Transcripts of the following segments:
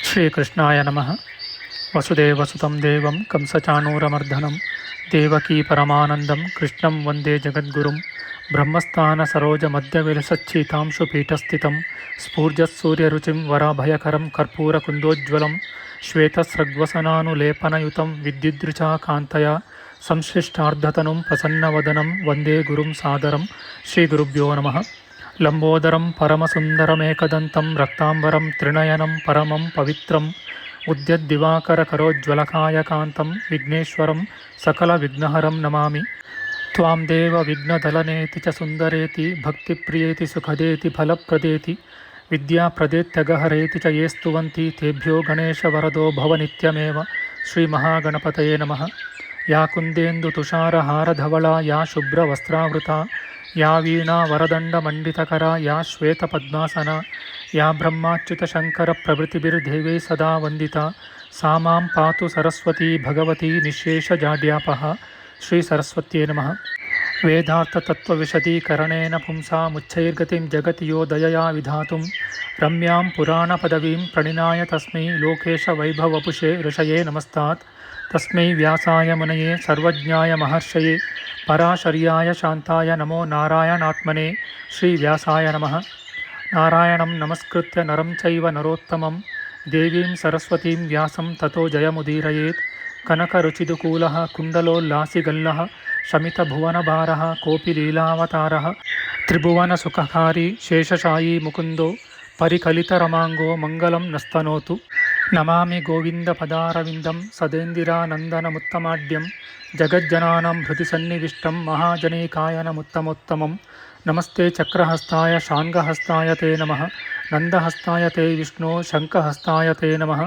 ಶ್ರೀಕೃಷ್ಣಾಯ ನಮಃ. ವಸುದೇವಸುತಂ ದೇವಂ ಕಂಸಚಾಣೂರಮರ್ದನಂ ದೇವಕೀ ಪರಮಾನಂದಂ ಕೃಷ್ಣಂ ವಂದೇ ಜಗದ್ಗುರುಂ. ಬ್ರಹ್ಮಸ್ಥಾನ ಸರೋಜ ಮಧ್ಯವಿಲಸಚ್ಛೀತಾಂಶು ಪೀಠಸ್ಥಿತಂ ಸ್ಫೂರ್ಜತ್ಸೂರ್ಯರುಚಿಂ ವರಾಭಯಕರಂ ಕರ್ಪೂರಕುಂದೋಜ್ವಲಂ ಶ್ವೇತಸ್ರಗ್ವಸನಾನುಲೇಪನಯುತಂ ವಿದ್ಯುದ್ರುಚಾ ಕಾಂತಯ ಸಂಶ್ಲಿಷ್ಟಾರ್ಧತನುಂ ಪ್ರಸನ್ನವದನಂ ವಂದೇ ಗುರುಂ ಸಾದರಂ. ಶ್ರೀಗುರುಭ್ಯೋ ನಮಃ. ಲಂಬೋದರಂ ಪರಮಸುಂದರಮೇಕದಂತಂ ರಕ್ತಾಂಬರಂ ತ್ರಿನಯನಂ ಪರಮಂ ಪವಿತ್ರಂ ಉದ್ಯದ್ದಿವಾಕರಕರೋಜ್ವಲಕಾಯಕಾಂತಂ ವಿಘ್ನೇಶ್ವರಂ ಸಕಲವಿಘ್ನಹರಂ ನಮಾಮಿ. ತ್ವಾಂ ದೇವ ವಿಘ್ನದಲನೇತಿ ಚ ಸುಂದರೇತಿ ಭಕ್ತಿಪ್ರಿಯೇತಿ ಸುಖದೇತಿ ಫಲಪ್ರದೇತಿ ವಿದ್ಯಾಪ್ರದೇತ್ಯಗಹರೇತಿ ಚ ಯೇ ಸ್ತುವಂತಿ ತೇಭ್ಯೋ ಗಣೇಶವರದೋ ಭವ ನಿತ್ಯಮೇವ. ಶ್ರೀಮಹಾಗಣಪತಯೇ ನಮಃ. ಯಾ ಕುಂದೇಂದು ತುಷಾರಹಾರಧವಳಾ ಯಾ ಶುಭ್ರವಸ್ತ್ರಾವೃತಾ ಯಾ ವೀಣಾ ವರದಂಡಮಂಡಿತಕರ ಯಾ ಶ್ವೇತಪದ್ಮಾಸನ ಯಾ ಬ್ರಹ್ಮಾಚ್ಯುತಶಂಕರ ಪ್ರಭೃತಿಭಿರ್ದೇವೈ ಸದಾ ವಂದಿತಾ ಸಾ ಮಾಂ ಪಾತು ಸರಸ್ವತೀ ಭಗವತಿ ನಿಶೇಷಜಾಡ್ಯಾಪಃ. ಶ್ರೀ ಸರಸ್ವತ್ಯೇ ನಮಃ. ವೇದಾರ್ಥತತ್ವವಿಶದೀಕರಣೇನ ಪುಂಸಾಮುಚ್ಚೈರ್ಗತಿಂ ಜಗತಿ ಯೋ ದಯಯಾ ವಿಧಾತುಂ ರಮ್ಯಾಂ ಪುರಾಣಪದವೀಂ ಪ್ರಣಿನಾಯ ತಸ್ಮೈ ಲೋಕೇಶವೈಭವಪುಷೇ ಋಷಯೇ ನಮಸ್ತಾತ್. ತಸ್ಮೈ ವ್ಯಾಸಾಯ ಮುನಯೇ ಸರ್ವಜ್ಞಾಯ ಮಹರ್ಷಯೇ ಪರಾಶರ್ಯಾಯ ಶಾಂತಾಯ ನಮೋ ನಾರಾಯಣಾತ್ಮನೇ. ಶ್ರೀ ವ್ಯಾಸಾಯ ನಮಃ. ನಾರಾಯಣಂ ನಮಸ್ಕೃತ್ಯ ನರಂ ಚೈವ ನರೋತ್ತಮಂ ದೇವೀಂ ಸರಸ್ವತೀಂ ವ್ಯಾಸಂ ತತೋ ಜಯಮುದೀರಯೇತ್. ಕನಕರುಚಿದುಕೂಲಃ ಕುಂಡಲೋಲ್ಲಾಸಿಗಲ್ಲಃ ಶಮಿತಭುವನಭಾರಃ ಕೋಪಿ ಲೀಲಾವತಾರಃ ತ್ರಿಭುವನಸುಖಕಾರಿ ಶೇಷಶಾಯೀ ಮುಕುಂದೋ ಪರಿಕಲಿತರಮಾಂಗೋ ಮಂಗಲಂ ನಸ್ತನೋತು. ನಮಾಮಿ ಗೋವಿಂದಪದಾರವಿಂದಂ ಸದೇಂದಿರಾನಂದನಮುತ್ತಮಾಡ್ಯಂ ಜಗಜ್ಜನಾನಾಂ ಹೃದಯ ಸನ್ನಿವಿಷ್ಟಂ ಮಹಾಜನೈಕಾಯನಮುತ್ತಮೋತ್ತಮಂ. ನಮಸ್ತೆ ಚಕ್ರಹಸ್ತಾಯ ಶಾಂಗಹಸ್ತಾಯ ತೇ ನಮಃ. ನಂದಹಸ್ತಾಯ ತೇ ವಿಷ್ಣೋ ಶಂಖಹಸ್ತಾಯ ತೇ ನಮಃ.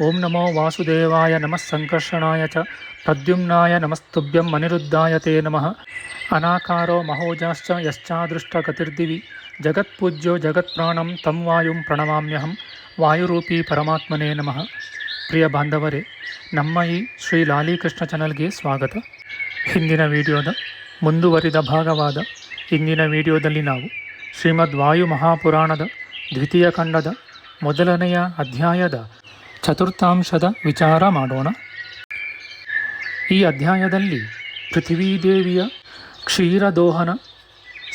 ಓಂ ನಮೋ ವಾಸುದೇವಾಯ ನಮಃ ಸಂಕರ್ಷಣಾಯ ಚ ಪ್ರದ್ಯುಮ್ನಾಯ ನಮಸ್ತುಭ್ಯಂ ಅನಿರುದ್ಧಾಯ ತೇ ನಮಃ. ಅನಾಕಾರೋ ಮಹೋಜಾಶ್ಚ ಯಶ್ಚಾದೃಷ್ಟಗತಿರ್ದಿವಿ ಜಗತ್ಪೂಜ್ಯೋ ಜಗತ್ಪ್ರಾಣಂ ತಂ ವಾಯುಂ ಪ್ರಣಮಾಮ್ಯಹಂ. ವಾಯುರೂಪಿ ಪರಮಾತ್ಮನೇ ನಮಃ. ಪ್ರಿಯ ಬಾಂಧವರೇ, ನಮ್ಮ ಈ ಶ್ರೀ ಲಾಲಿಕೃಷ್ಣ ಚಾನಲ್ಗೆ ಸ್ವಾಗತ. ಹಿಂದಿನ ವಿಡಿಯೋದ ಮುಂದುವರಿದ ಭಾಗವಾದ ಇಂದಿನ ವಿಡಿಯೋದಲ್ಲಿ ನಾವು ಶ್ರೀಮದ್ ವಾಯು ಮಹಾಪುರಾಣದ ದ್ವಿತೀಯ ಖಂಡದ ಮೊದಲನೆಯ ಅಧ್ಯಾಯದ ಚತುರ್ಥಾಂಶದ ವಿಚಾರ ಮಾಡೋಣ. ಈ ಅಧ್ಯಾಯದಲ್ಲಿ ಪೃಥ್ವೀದೇವಿಯ ಕ್ಷೀರದೋಹನ,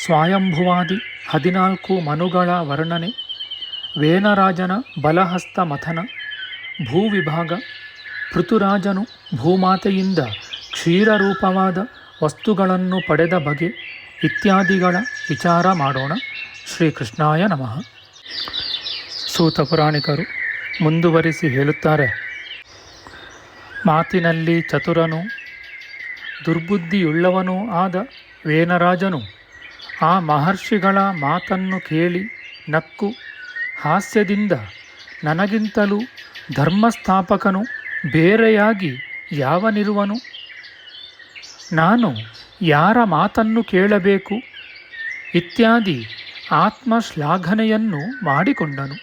ಸ್ವಯಂಭುವಾದಿ 14 ಮನುಗಳ ವರ್ಣನೆ, ವೇನರಾಜನ ಬಲಹಸ್ತ ಮಥನ, ಭೂವಿಭಾಗ, ಪೃಥುರಾಜನು ಭೂಮಾತೆಯಿಂದ ಕ್ಷೀರರೂಪವಾದ ವಸ್ತುಗಳನ್ನು ಪಡೆದ ಬಗೆ ಇತ್ಯಾದಿಗಳ ವಿಚಾರ ಮಾಡೋಣ. ಶ್ರೀಕೃಷ್ಣಾಯ ನಮಃ. ಸೂತ ಪುರಾಣಿಕರು ಮುಂದುವರಿಸಿ ಹೇಳುತ್ತಾರೆ, ಮಾತಿನಲ್ಲಿ ಚತುರನೂ ದುರ್ಬುದ್ಧಿಯುಳ್ಳವನೂ ಆದ ವೇನರಾಜನು ಆ ಮಹರ್ಷಿಗಳ ಮಾತನ್ನು ಕೇಳಿ ನಕ್ಕು ಹಾಸ್ಯದಿಂದ, ನನಗಿಂತಲೂ ಧರ್ಮಸ್ಥಾಪಕನು ಬೇರೆಯಾಗಿ ಯಾವನಿರುವನು? ನಾನು ಯಾರ ಮಾತನ್ನು ಕೇಳಬೇಕು ಇತ್ಯಾದಿ ಆತ್ಮಶ್ಲಾಘನೆಯನ್ನು ಮಾಡಿಕೊಂಡನು.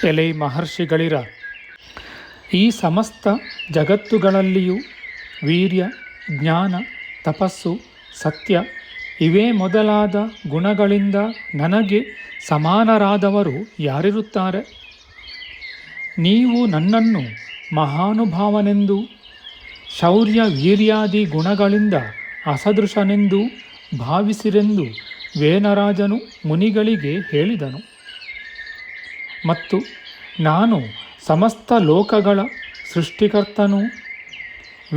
ಎಲೈ ಮಹರ್ಷಿಗಳಿರ, ಈ ಸಮಸ್ತ ಜಗತ್ತುಗಳಲ್ಲಿಯೂ ವೀರ್ಯ, ಜ್ಞಾನ, ತಪಸ್ಸು, ಸತ್ಯ ಇವೇ ಮೊದಲಾದ ಗುಣಗಳಿಂದ ನನಗೆ ಸಮಾನರಾದವರು ಯಾರಿರುತ್ತಾರೆ? ನೀವು ನನ್ನನ್ನು ಮಹಾನುಭಾವನೆಂದು, ಶೌರ್ಯ ವೀರ್ಯಾದಿ ಗುಣಗಳಿಂದ ಅಸದೃಶನೆಂದು ಭಾವಿಸಿರೆಂದು ವೇನರಾಜನು ಮುನಿಗಳಿಗೆ ಹೇಳಿದನು. ಮತ್ತು ನಾನು ಸಮಸ್ತ ಲೋಕಗಳ ಸೃಷ್ಟಿಕರ್ತನೂ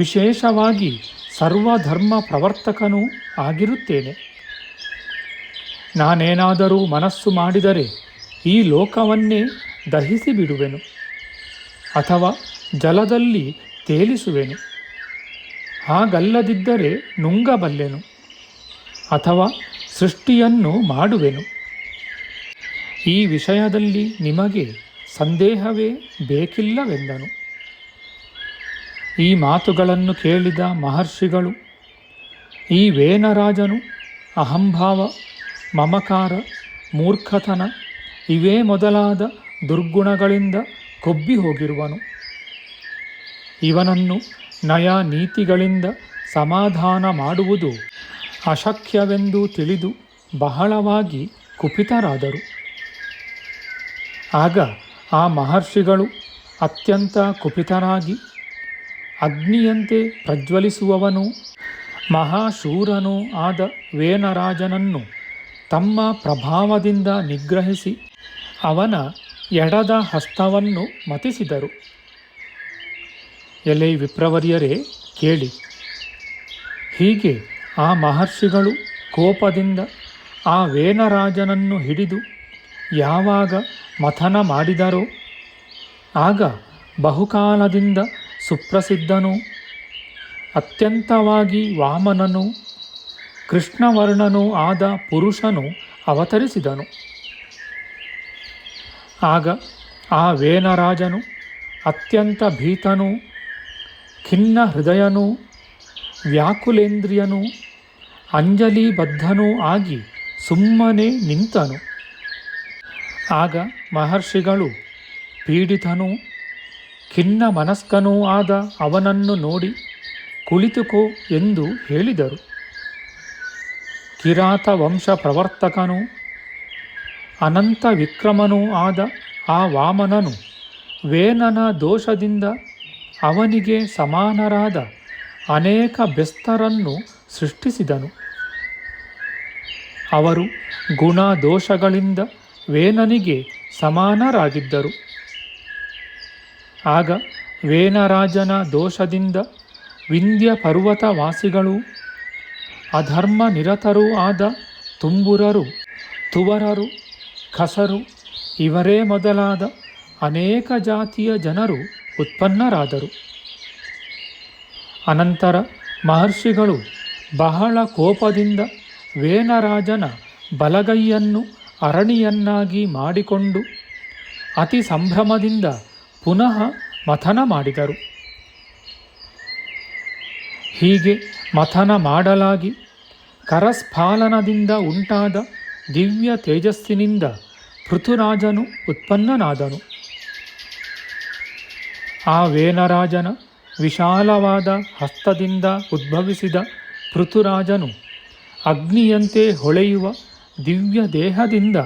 ವಿಶೇಷವಾಗಿ ಸರ್ವಧರ್ಮ ಪ್ರವರ್ತಕನೂ ಆಗಿರುತ್ತೇನೆ. ನಾನೇನಾದರೂ ಮನಸ್ಸು ಮಾಡಿದರೆ ಈ ಲೋಕವನ್ನೇ ದಹಿಸಿ ಬಿಡುವೆನು, ಅಥವಾ ಜಲದಲ್ಲಿ ತೇಲಿಸುವೆನು. ಹಾಗಲ್ಲದಿದ್ದರೆ ನುಂಗಬಲ್ಲೆನು, ಅಥವಾ ಸೃಷ್ಟಿಯನ್ನು ಮಾಡುವೆನು. ಈ ವಿಷಯದಲ್ಲಿ ನಿಮಗೆ ಸಂದೇಹವೇ ಬೇಕಿಲ್ಲವೆಂದನು. ಈ ಮಾತುಗಳನ್ನು ಕೇಳಿದ ಮಹರ್ಷಿಗಳು, ಈ ವೇನರಾಜನು ಅಹಂಭಾವ, ಮಮಕಾರ, ಮೂರ್ಖತನ ಇವೇ ಮೊದಲಾದ ದುರ್ಗುಣಗಳಿಂದ ಕೊಬ್ಬಿ ಹೋಗಿರುವನು. ಇವನನ್ನು ನಯ ನೀತಿಗಳಿಂದ ಸಮಾಧಾನ ಮಾಡುವುದು ಅಶಕ್ಯವೆಂದು ತಿಳಿದು ಬಹಳವಾಗಿ ಕುಪಿತರಾದರು. ಆಗ ಆ ಮಹರ್ಷಿಗಳು ಅತ್ಯಂತ ಕುಪಿತರಾಗಿ ಅಗ್ನಿಯಂತೆ ಪ್ರಜ್ವಲಿಸುವವನು ಮಹಾಶೂರನೂ ಆದ ವೇನರಾಜನನ್ನು ತಮ್ಮ ಪ್ರಭಾವದಿಂದ ನಿಗ್ರಹಿಸಿ ಅವನ ಎಡದ ಹಸ್ತವನ್ನು ಮತಿಸಿದರು. ಎಲೆ ವಿಪ್ರವರ್ಯರೇ ಕೇಳಿ. ಹೀಗೆ ಆ ಮಹರ್ಷಿಗಳು ಕೋಪದಿಂದ ಆ ವೇನರಾಜನನ್ನು ಹಿಡಿದು ಯಾವಾಗ ಮಥನ ಮಾಡಿದರೋ ಆಗ ಬಹುಕಾಲದಿಂದ ಸುಪ್ರಸಿದ್ಧನೂ ಅತ್ಯಂತವಾಗಿ ವಾಮನನೂ ಕೃಷ್ಣವರ್ಣನೂ ಆದ ಪುರುಷನು ಅವತರಿಸಿದನು. ಆಗ ಆ ವೇನರಾಜನು ಅತ್ಯಂತ ಭೀತನೂ ಖಿನ್ನ ಹೃದಯನೂ ವ್ಯಾಕುಲೇಂದ್ರಿಯನೂ ಅಂಜಲಿಬದ್ಧನೂ ಆಗಿ ಸುಮ್ಮನೆ ನಿಂತನು. ಆಗ ಮಹರ್ಷಿಗಳು ಪೀಡಿತನೂ ಖಿನ್ನ ಮನಸ್ಕನೂ ಆದ ಅವನನ್ನು ನೋಡಿ ಕುಳಿತುಕೋ ಎಂದು ಹೇಳಿದರು. ಕಿರಾತ ವಂಶ ಪ್ರವರ್ತಕನೂ ಅನಂತ ವಿಕ್ರಮನೂ ಆದ ಆ ವಾಮನನು ವೇನನ ದೋಷದಿಂದ ಅವನಿಗೆ ಸಮಾನರಾದ ಅನೇಕ ಬೆಸ್ತರನ್ನು ಸೃಷ್ಟಿಸಿದನು. ಅವರು ಗುಣ ದೋಷಗಳಿಂದ ವೇನನಿಗೆ ಸಮಾನರಾಗಿದ್ದರು. ಆಗ ವೇನರಾಜನ ದೋಷದಿಂದ ವಿಂಧ್ಯ ಪರ್ವತವಾಸಿಗಳು ಅಧರ್ಮ ನಿರತರೂ ಆದ ತುಂಬುರರು, ತುವರರು, ಖಸರು ಇವರೇ ಮೊದಲಾದ ಅನೇಕ ಜಾತಿಯ ಜನರು ಉತ್ಪನ್ನರಾದರು. ಅನಂತರ ಮಹರ್ಷಿಗಳು ಬಹಳ ಕೋಪದಿಂದ ವೇನರಾಜನ ಬಲಗೈಯನ್ನು ಅರಣಿಯನ್ನಾಗಿ ಮಾಡಿಕೊಂಡು ಅತಿ ಸಂಭ್ರಮದಿಂದ ಪುನಃ ಮಥನ ಮಾಡಿದರು. ಹೀಗೆ ಮಥನ ಮಾಡಲಾಗಿ ಕರಸ್ಫಾಲನದಿಂದ ಉಂಟಾದ ದಿವ್ಯ ತೇಜಸ್ಸಿನಿಂದ ಪೃಥುರಾಜನು ಉತ್ಪನ್ನನಾದನು. ಆ ವೇನರಾಜನ ವಿಶಾಲವಾದ ಹಸ್ತದಿಂದ ಉದ್ಭವಿಸಿದ ಪೃಥುರಾಜನು ಅಗ್ನಿಯಂತೆ ಹೊಳೆಯುವ ದಿವ್ಯ ದೇಹದಿಂದ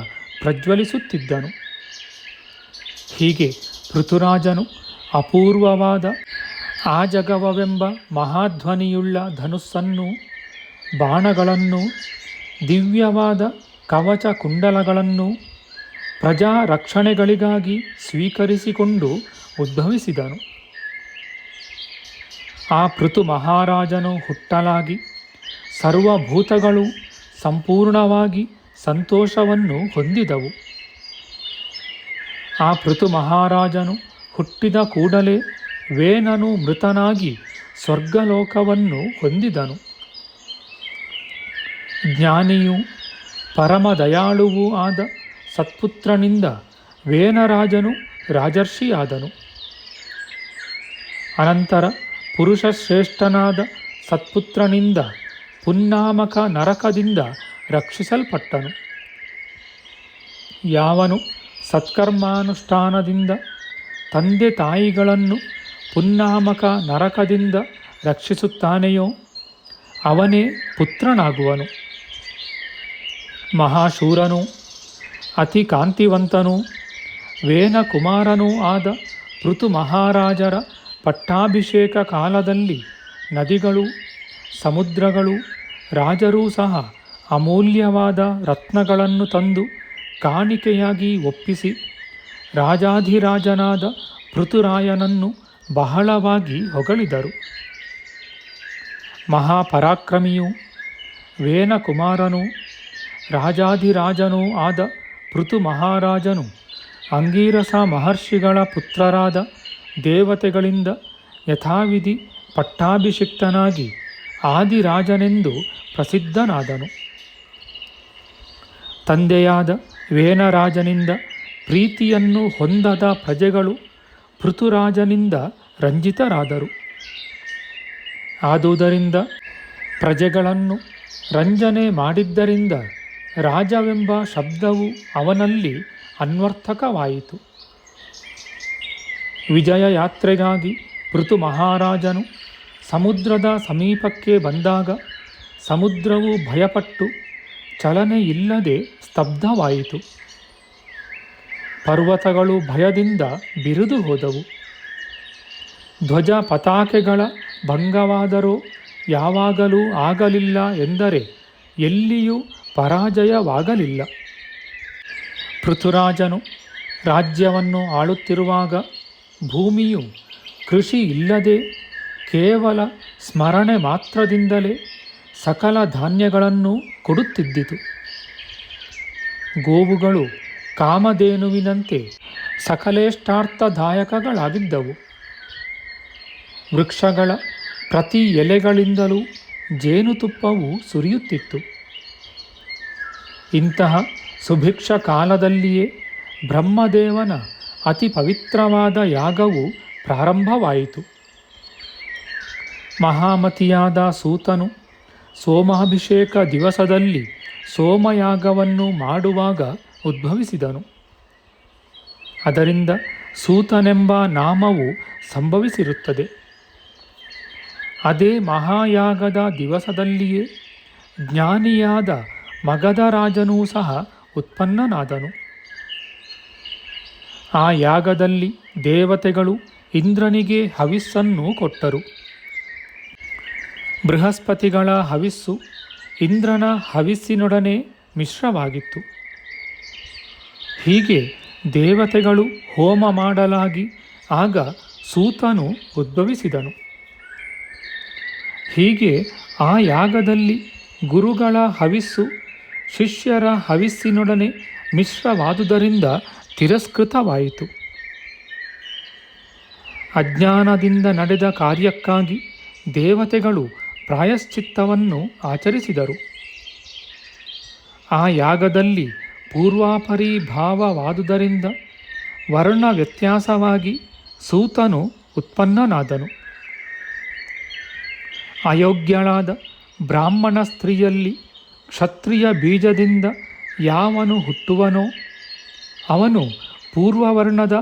ಪ್ರಜ್ವಲಿಸುತ್ತಿದ್ದನು. ಹೀಗೆ ಪೃಥುರಾಜನು ಅಪೂರ್ವವಾದ ಆಜಗವವೆಂಬ ಮಹಾಧ್ವನಿಯುಳ್ಳ ಧನುಸ್ಸನ್ನು, ಬಾಣಗಳನ್ನು, ದಿವ್ಯವಾದ ಕವಚ ಕುಂಡಲಗಳನ್ನು ಪ್ರಜಾ ರಕ್ಷಣೆಗಳಿಗಾಗಿ ಸ್ವೀಕರಿಸಿಕೊಂಡು ಉದ್ಭವಿಸಿದನು. ಆ ಪೃಥು ಮಹಾರಾಜನು ಹುಟ್ಟಲಾಗಿ ಸರ್ವಭೂತಗಳು ಸಂಪೂರ್ಣವಾಗಿ ಸಂತೋಷವನ್ನು ಹೊಂದಿದವು. ಆ ಪೃಥು ಮಹಾರಾಜನು ಹುಟ್ಟಿದ ಕೂಡಲೇ ವೇನನು ಮೃತನಾಗಿ ಸ್ವರ್ಗಲೋಕವನ್ನು ಹೊಂದಿದನು. ಜ್ಞಾನಿಯೂ ಪರಮದಯಾಳುವೂ ಆದ ಸತ್ಪುತ್ರನಿಂದ ವೇನರಾಜನು ರಾಜರ್ಷಿಯಾದನು. ಅನಂತರ ಪುರುಷಶ್ರೇಷ್ಠನಾದ ಸತ್ಪುತ್ರನಿಂದ ಪುನ್ನಾಮಕ ನರಕದಿಂದ ರಕ್ಷಿಸಲ್ಪಟ್ಟನು. ಯಾವನು ಸತ್ಕರ್ಮಾನುಷ್ಠಾನದಿಂದ ತಂದೆ ತಾಯಿಗಳನ್ನು ಪುನ್ನಾಮಕ ನರಕದಿಂದ ರಕ್ಷಿಸುತ್ತಾನೆಯೋ ಅವನೇ ಪುತ್ರನಾಗುವನು. ಮಹಾಶೂರನೂ ಅತಿ ಕಾಂತಿವಂತನೂ ವೇನಕುಮಾರನೂ ಆದ ಪೃಥು ಮಹಾರಾಜರ ಪಟ್ಟಾಭಿಷೇಕ ಕಾಲದಲ್ಲಿ ನದಿಗಳು, ಸಮುದ್ರಗಳು, ರಾಜರೂ ಸಹ ಅಮೂಲ್ಯವಾದ ರತ್ನಗಳನ್ನು ತಂದು ಕಾಣಿಕೆಯಾಗಿ ಒಪ್ಪಿಸಿ ರಾಜಾಧಿರಾಜನಾದ ಪೃಥುರಾಯನನ್ನು ಬಹಳವಾಗಿ ಹೊಗಳಿದರು. ಮಹಾಪರಾಕ್ರಮಿಯೂ ವೇನಕುಮಾರನೂ ರಾಜಾಧಿರಾಜನೂ ಆದ ಪೃಥು ಮಹಾರಾಜನು ಅಂಗೀರಸ ಮಹರ್ಷಿಗಳ ಪುತ್ರರಾದ ದೇವತೆಗಳಿಂದ ಯಥಾವಿಧಿ ಪಟ್ಟಾಭಿಷಿಕ್ತನಾಗಿ ಆದಿರಾಜನೆಂದು ಪ್ರಸಿದ್ಧನಾದನು. ತಂದೆಯಾದ ವೇನರಾಜನಿಂದ ಪ್ರೀತಿಯನ್ನು ಹೊಂದದ ಪ್ರಜೆಗಳು ಪೃಥುರಾಜನಿಂದ ರಂಜಿತರಾದರು. ಆದುದರಿಂದ ಪ್ರಜೆಗಳನ್ನು ರಂಜನೆ ಮಾಡಿದ್ದರಿಂದ ರಾಜವೆಂಬ ಶಬ್ದವು ಅವನಲ್ಲಿ ಅನ್ವರ್ಥಕವಾಯಿತು. ವಿಜಯ ಯಾತ್ರೆಗಾಗಿ ಪೃಥು ಮಹಾರಾಜನು ಸಮುದ್ರದ ಸಮೀಪಕ್ಕೆ ಬಂದಾಗ ಸಮುದ್ರವು ಭಯಪಟ್ಟು ಚಲನೆಯಿಲ್ಲದೆ ಸ್ತಬ್ಧವಾಯಿತು. ಪರ್ವತಗಳು ಭಯದಿಂದ ಬಿರಿದು ಹೋದವು. ಧ್ವಜ ಪತಾಕೆಗಳ ಭಂಗವಾದರೂ ಯಾವಾಗಲೂ ಆಗಲಿಲ್ಲ ಎಂದರೆ ಎಲ್ಲಿಯೂ ಪರಾಜಯವಾಗಲಿಲ್ಲ. ಪೃಥುರಾಜನು ರಾಜ್ಯವನ್ನು ಆಳುತ್ತಿರುವಾಗ ಭೂಮಿಯು ಕೃಷಿ ಇಲ್ಲದೆ ಕೇವಲ ಸ್ಮರಣೆ ಮಾತ್ರದಿಂದಲೇ ಸಕಲ ಧಾನ್ಯಗಳನ್ನು ಕೊಡುತ್ತಿದ್ದಿತು. ಗೋವುಗಳು ಕಾಮಧೇನುವಿನಂತೆ ಸಕಲೇಷ್ಟಾರ್ಥದಾಯಕಗಳಾಗಿದ್ದವು. ವೃಕ್ಷಗಳ ಪ್ರತಿ ಎಲೆಗಳಿಂದಲೂ ಜೇನುತುಪ್ಪವು ಸುರಿಯುತ್ತಿತ್ತು. ಇಂತಹ ಸುಭಿಕ್ಷ ಕಾಲದಲ್ಲಿಯೇ ಬ್ರಹ್ಮದೇವನ ಅತಿ ಪವಿತ್ರವಾದ ಯಾಗವು ಪ್ರಾರಂಭವಾಯಿತು. ಮಹಾಮತಿಯಾದ ಸೂತನು ಸೋಮಾಭಿಷೇಕ ದಿವಸದಲ್ಲಿ ಸೋಮಯಾಗವನ್ನು ಮಾಡುವಾಗ ಉದ್ಭವಿಸಿದನು. ಅದರಿಂದ ಸೂತನೆಂಬ ನಾಮವು ಸಂಭವಿಸಿರುತ್ತದೆ. ಅದೇ ಮಹಾಯಾಗದ ದಿವಸದಲ್ಲಿಯೇ ಜ್ಞಾನಿಯಾದ ಮಗಧರಾಜನೂ ಸಹ ಉತ್ಪನ್ನನಾದನು. ಆ ಯಾಗದಲ್ಲಿ ದೇವತೆಗಳು ಇಂದ್ರನಿಗೆ ಹವಿಸ್ಸನ್ನು ಕೊಟ್ಟರು. ಬೃಹಸ್ಪತಿಗಳ ಹವಿಸ್ಸು ಇಂದ್ರನ ಹವಿಸ್ಸಿನೊಡನೆ ಮಿಶ್ರವಾಗಿತ್ತು. ಹೀಗೆ ದೇವತೆಗಳು ಹೋಮ ಮಾಡಲಾಗಿ ಆಗ ಸೂತನು ಉದ್ಭವಿಸಿದನು. ಹೀಗೆ ಆ ಯಾಗದಲ್ಲಿ ಗುರುಗಳ ಹವಿಸ್ಸು ಶಿಷ್ಯರ ಹವಿಸ್ಸಿನೊಡನೆ ಮಿಶ್ರವಾದುದರಿಂದ ತಿರಸ್ಕೃತವಾಯಿತು. ಅಜ್ಞಾನದಿಂದ ನಡೆದ ಕಾರ್ಯಕ್ಕಾಗಿ ದೇವತೆಗಳು ಪ್ರಾಯಶ್ಚಿತ್ತವನ್ನು ಆಚರಿಸಿದರು. ಆ ಯಾಗದಲ್ಲಿ ಪೂರ್ವಾಪರಿ ಭಾವವಾದುದರಿಂದ ವರ್ಣ ವ್ಯತ್ಯಾಸವಾಗಿ ಸೂತನು ಉತ್ಪನ್ನನಾದನು. ಅಯೋಗ್ಯಳಾದ ಬ್ರಾಹ್ಮಣ ಸ್ತ್ರೀಯಲ್ಲಿ ಕ್ಷತ್ರಿಯ ಬೀಜದಿಂದ ಯಾವನು ಹುಟ್ಟುವನೋ ಅವನು ಪೂರ್ವವರ್ಣದ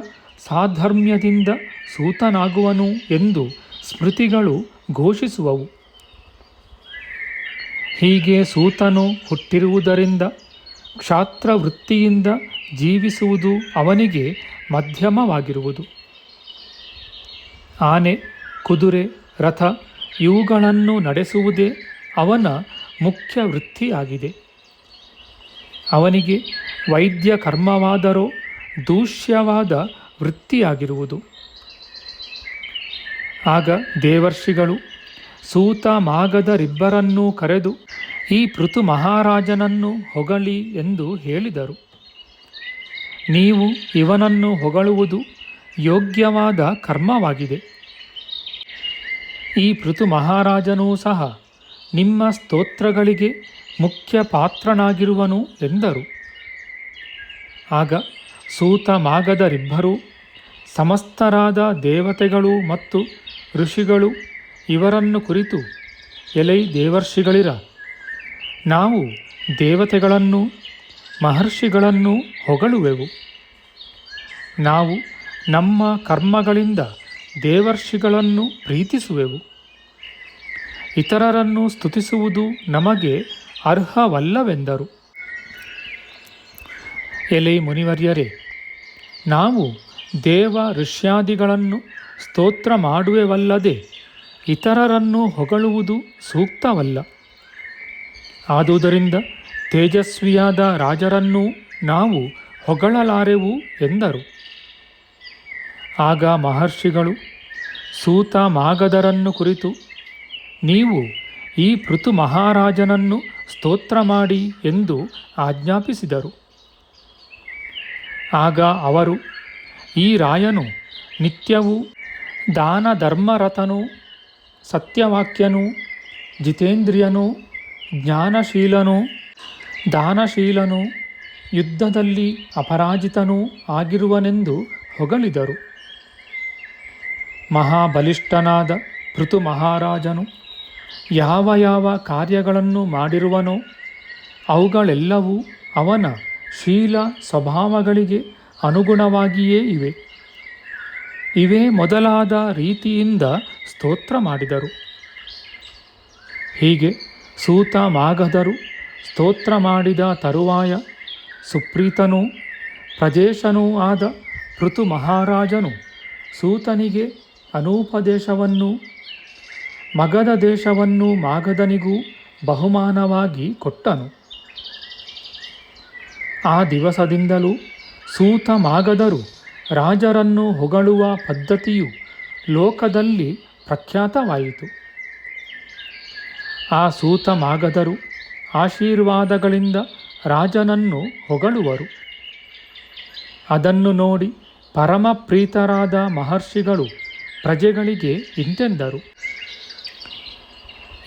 ಸಾಧರ್ಮ್ಯದಿಂದ ಸೂತನಾಗುವನು ಎಂದು ಸ್ಮೃತಿಗಳು ಘೋಷಿಸುವವು. ಹೀಗೆ ಸೂತನು ಹುಟ್ಟಿರುವುದರಿಂದ ಕ್ಷಾತ್ರ ವೃತ್ತಿಯಿಂದ ಜೀವಿಸುವುದು ಅವನಿಗೆ ಮಧ್ಯಮವಾಗಿರುವುದು. ಆನೆ, ಕುದುರೆ, ರಥ ಇವುಗಳನ್ನು ನಡೆಸುವುದೇ ಅವನ ಮುಖ್ಯ ವೃತ್ತಿಯಾಗಿದೆ. ಅವನಿಗೆ ವೈದ್ಯ ಕರ್ಮವಾದರೋ ದೂಷ್ಯವಾದ ವೃತ್ತಿಯಾಗಿರುವುದು. ಆಗ ದೇವರ್ಷಿಗಳು ಸೂತ ಮಾಗಧರಿಬ್ಬರನ್ನೂ ಕರೆದು ಈ ಪೃಥು ಮಹಾರಾಜನನ್ನು ಹೊಗಳಿ ಎಂದು ಹೇಳಿದರು. ನೀವು ಇವನನ್ನು ಹೊಗಳುವುದು ಯೋಗ್ಯವಾದ ಕರ್ಮವಾಗಿದೆ. ಈ ಪೃಥು ಮಹಾರಾಜನೂ ಸಹ ನಿಮ್ಮ ಸ್ತೋತ್ರಗಳಿಗೆ ಮುಖ್ಯ ಪಾತ್ರನಾಗಿರುವನು ಎಂದರು. ಆಗ ಸೂತ ಮಾಗಧರಿಬ್ಬರೂ ಸಮಸ್ತರಾದ ದೇವತೆಗಳು ಮತ್ತು ಋಷಿಗಳು ಇವರನ್ನು ಕುರಿತು, ಎಲೈ ದೇವರ್ಷಿಗಳಿರ, ನಾವು ದೇವತೆಗಳನ್ನು ಮಹರ್ಷಿಗಳನ್ನು ಹೊಗಳುವೆವು. ನಾವು ನಮ್ಮ ಕರ್ಮಗಳಿಂದ ದೇವರ್ಷಿಗಳನ್ನು ಪ್ರೀತಿಸುವೆವು. ಇತರರನ್ನು ಸ್ತುತಿಸುವುದು ನಮಗೆ ಅರ್ಹವಲ್ಲವೆಂದರು. ಎಲೈ ಮುನಿವರ್ಯರೇ, ನಾವು ದೇವ ಋಷ್ಯಾದಿಗಳನ್ನು ಸ್ತೋತ್ರ ಮಾಡುವೆವಲ್ಲದೆ ಇತರರನ್ನು ಹೊಗಳುವುದು ಸೂಕ್ತವಲ್ಲ. ಆದುದರಿಂದ ತೇಜಸ್ವಿಯಾದ ರಾಜರನ್ನೂ ನಾವು ಹೊಗಳಲಾರೆವು ಎಂದರು. ಆಗ ಮಹರ್ಷಿಗಳು ಸೂತ ಮಾಗಧರನ್ನು ಕುರಿತು, ನೀವು ಈ ಪೃಥು ಮಹಾರಾಜನನ್ನು ಸ್ತೋತ್ರ ಮಾಡಿ ಎಂದು ಆಜ್ಞಾಪಿಸಿದರು. ಆಗ ಅವರು, ಈ ರಾಯನು ನಿತ್ಯವೂ ದಾನ ಧರ್ಮರತನೂ ಸತ್ಯವಾಕ್ಯನೂ ಜಿತೇಂದ್ರಿಯನೂ ಜ್ಞಾನಶೀಲನೂ ದಾನಶೀಲನೂ ಯುದ್ಧದಲ್ಲಿ ಅಪರಾಜಿತನೂ ಆಗಿರುವನೆಂದು ಹೊಗಳಿದರು. ಮಹಾಬಲಿಷ್ಠನಾದ ಪೃಥು ಮಹಾರಾಜನು ಯಾವ ಯಾವ ಕಾರ್ಯಗಳನ್ನು ಮಾಡಿರುವನೋ ಅವುಗಳೆಲ್ಲವೂ ಅವನ ಶೀಲ ಸ್ವಭಾವಗಳಿಗೆ ಅನುಗುಣವಾಗಿಯೇ ಇವೆ. ಇವೇ ಮೊದಲಾದ ರೀತಿಯಿಂದ ಸ್ತೋತ್ರ ಮಾಡಿದರು. ಹೀಗೆ ಸೂತ ಮಾಗಧರು ಸ್ತೋತ್ರ ಮಾಡಿದ ತರುವಾಯ ಸುಪ್ರೀತನೂ ಪ್ರಜೇಶನೂ ಆದ ಪೃಥು ಮಹಾರಾಜನು ಸೂತನಿಗೆ ಅನೂಪದೇಶವನ್ನೂ ಮಗಧ ದೇಶವನ್ನು ಮಾಗಧನಿಗೂ ಬಹುಮಾನವಾಗಿ ಕೊಟ್ಟನು. ಆ ದಿವಸದಿಂದಲೂ ಸೂತ ಮಾಗಧರು ರಾಜರನ್ನು ಹೊಗಳುವ ಪದ್ಧತಿಯು ಲೋಕದಲ್ಲಿ ಪ್ರಖ್ಯಾತವಾಯಿತು. ಆ ಸೂತ ಮಾಗಧರು ಆಶೀರ್ವಾದಗಳಿಂದ ರಾಜನನ್ನು ಹೊಗಳುವರು. ಅದನ್ನು ನೋಡಿ ಪರಮ ಪ್ರೀತರಾದ ಮಹರ್ಷಿಗಳು ಪ್ರಜೆಗಳಿಗೆ ಇಂತೆಂದರು: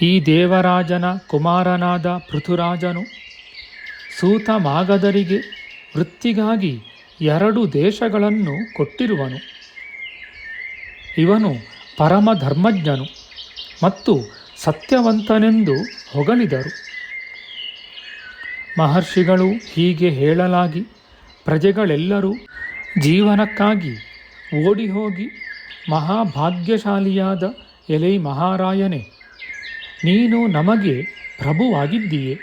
ಈ ದೇವರಾಜನ ಕುಮಾರನಾದ ಪೃಥುರಾಜನು ಸೂತ ಮಾಗಧರಿಗೆ ವೃತ್ತಿಗಾಗಿ 2 ದೇಶಗಳನ್ನು ಕೊಟ್ಟಿರುವನು. ಇವನು ಪರಮ ಧರ್ಮಜ್ಞನು ಮತ್ತು ಸತ್ಯವಂತನೆಂದು ಹೊಗಳಿದರು. ಮಹರ್ಷಿಗಳು ಹೀಗೆ ಹೇಳಲಾಗಿ ಪ್ರಜೆಗಳೆಲ್ಲರೂ ಜೀವನಕ್ಕಾಗಿ ಓಡಿ ಹೋಗಿ ಮಹಾಭಾಗ್ಯಶಾಲಿಯಾದ ಎಲೈ ಮಹಾರಾಯನೇ, ನೀನು ನಮಗೆ ಪ್ರಭುವಾಗಿದ್ದೀಯೆ.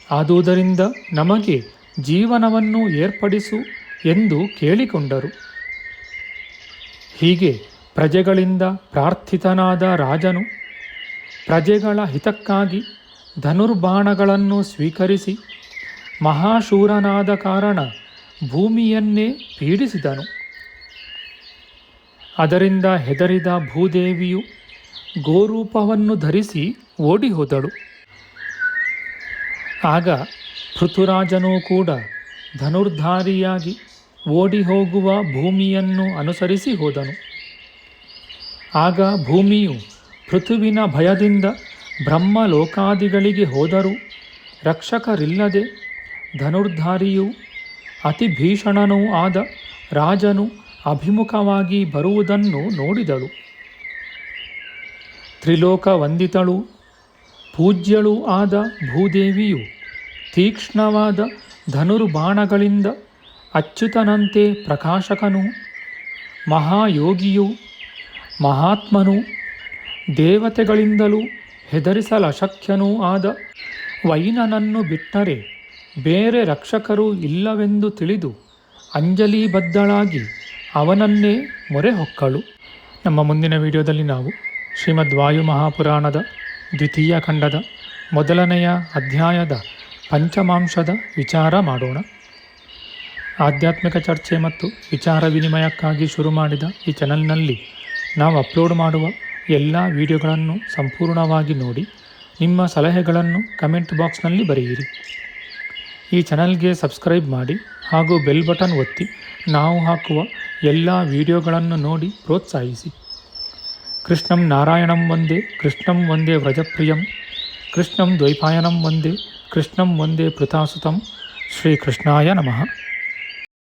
ಆದುದರಿಂದ ನಮಗೆ ಜೀವನವನ್ನು ಏರ್ಪಡಿಸು ಎಂದು ಕೇಳಿಕೊಂಡರು. ಹೀಗೆ ಪ್ರಜೆಗಳಿಂದ ಪ್ರಾರ್ಥಿತನಾದ ರಾಜನು ಪ್ರಜೆಗಳ ಹಿತಕ್ಕಾಗಿ ಧನುರ್ಬಾಣಗಳನ್ನು ಸ್ವೀಕರಿಸಿ ಮಹಾಶೂರನಾದ ಕಾರಣ ಭೂಮಿಯನ್ನೇ ಪೀಡಿಸಿದನು. ಅದರಿಂದ ಹೆದರಿದ ಭೂದೇವಿಯು ಗೋರೂಪವನ್ನು ಧರಿಸಿ ಓಡಿಹೋದಳು. ಆಗ ಪೃಥುರಾಜನೂ ಕೂಡ ಧನುರ್ಧಾರಿಯಾಗಿ ಓಡಿ ಹೋಗುವ ಭೂಮಿಯನ್ನು ಅನುಸರಿಸಿ ಹೋದನು. ಆಗ ಭೂಮಿಯು ಪೃಥುವಿನ ಭಯದಿಂದ ಬ್ರಹ್ಮಲೋಕಾದಿಗಳಿಗೆ ಹೋದರೂ ರಕ್ಷಕರಿಲ್ಲದೆ ಧನುರ್ಧಾರಿಯೂ ಅತಿ ಭೀಷಣನೂ ಆದ ರಾಜನು ಅಭಿಮುಖವಾಗಿ ಬರುವುದನ್ನು ನೋಡಿದಳು. ತ್ರಿಲೋಕ ವಂದಿತಳೂ ಪೂಜ್ಯಳೂ ಆದ ಭೂದೇವಿಯು ತೀಕ್ಷ್ಣವಾದ ಧನುರ್ಬಾಣಗಳಿಂದ ಅಚ್ಯುತನಂತೆ ಪ್ರಕಾಶಕನೂ ಮಹಾಯೋಗಿಯೂ ಮಹಾತ್ಮನೂ ದೇವತೆಗಳಿಂದಲೂ ಹೆದರಿಸಲಶಕ್ಯನೂ ಆದ ವೈನನನ್ನು ಬಿಟ್ಟರೆ ಬೇರೆ ರಕ್ಷಕರು ಇಲ್ಲವೆಂದು ತಿಳಿದು ಅಂಜಲಿಬದ್ಧಳಾಗಿ ಅವನನ್ನೇ ಮೊರೆಹೊಕ್ಕಳು. ನಮ್ಮ ಮುಂದಿನ ವಿಡಿಯೋದಲ್ಲಿ ನಾವು ಶ್ರೀಮದ್ ವಾಯು ಮಹಾಪುರಾಣದ ದ್ವಿತೀಯ ಖಂಡದ ಮೊದಲನೆಯ ಅಧ್ಯಾಯದ ಪಂಚಮಾಂಶದ ವಿಚಾರ ಮಾಡೋಣ. ಆಧ್ಯಾತ್ಮಿಕ ಚರ್ಚೆ ಮತ್ತು ವಿಚಾರ ವಿನಿಮಯಕ್ಕಾಗಿ ಶುರು ಮಾಡಿದ ಈ ಚಾನಲ್ನಲ್ಲಿ ನಾವು ಅಪ್ಲೋಡ್ ಮಾಡುವ ಎಲ್ಲ ವಿಡಿಯೋಗಳನ್ನು ಸಂಪೂರ್ಣವಾಗಿ ನೋಡಿ ನಿಮ್ಮ ಸಲಹೆಗಳನ್ನು ಕಮೆಂಟ್ ಬಾಕ್ಸ್ನಲ್ಲಿ ಬರೆಯಿರಿ. ಈ ಚಾನಲ್ಗೆ ಸಬ್ಸ್ಕ್ರೈಬ್ ಮಾಡಿ ಹಾಗೂ ಬೆಲ್ ಬಟನ್ ಒತ್ತಿ ನಾವು ಹಾಕುವ ಎಲ್ಲ ವಿಡಿಯೋಗಳನ್ನು ನೋಡಿ ಪ್ರೋತ್ಸಾಹಿಸಿ. ಕೃಷ್ಣಂ ನಾರಾಯಣಂ ವಂದೇ ಕೃಷ್ಣಂ ವಂದೇ ವ್ರಜಪ್ರಿಯಂ ಕೃಷ್ಣಂ ದ್ವೈಪಾಯನಂ ವಂದೇ ಕೃಷ್ಣಂ ವಂದೇ ಪೃಥಾಸುತಂ. ಶ್ರೀಕೃಷ್ಣಾಯ ನಮಃ.